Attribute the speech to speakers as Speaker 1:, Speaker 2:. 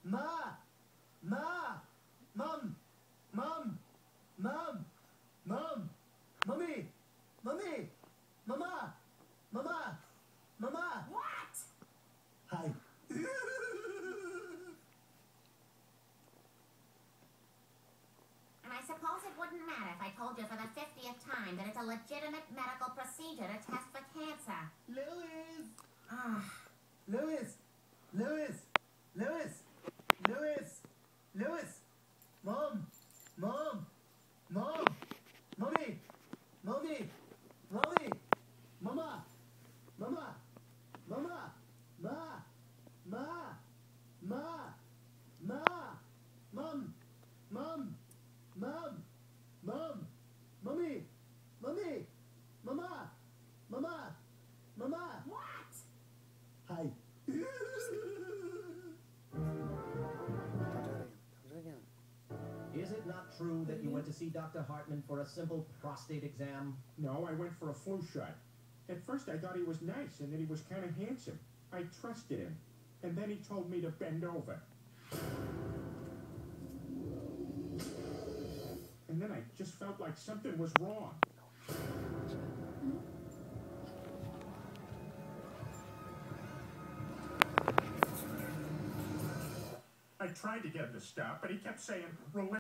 Speaker 1: Ma! Ma! Mum! Mum! Mum! Mum! Mummy! Mummy! Mama! Mama! Mama!
Speaker 2: What?
Speaker 1: Hi.
Speaker 2: And I suppose it wouldn't matter if I told you for the 50th time that it's a legitimate medical procedure to test for cancer.
Speaker 1: Louis!
Speaker 2: Ah,
Speaker 1: Louis! Louis! Louis! Louis! Louis! Mom! Mom! Mom! Mommy! Mommy! Mommy! Mama! Mama! Mama! Ma! Ma! Ma! Ma! Mom! Mom! Mom! Mom! Mommy! Mommy! Mama! Mama! Mama!
Speaker 2: what?
Speaker 1: Hi.
Speaker 3: Is it not true that you went to see Dr. Hartman for a simple prostate exam?
Speaker 4: No, I went for a flu shot. At first I thought he was nice and that he was kind of handsome. I trusted him. And then he told me to bend over. And then I just felt like something was wrong. I tried to get him to stop, but he kept saying, relax.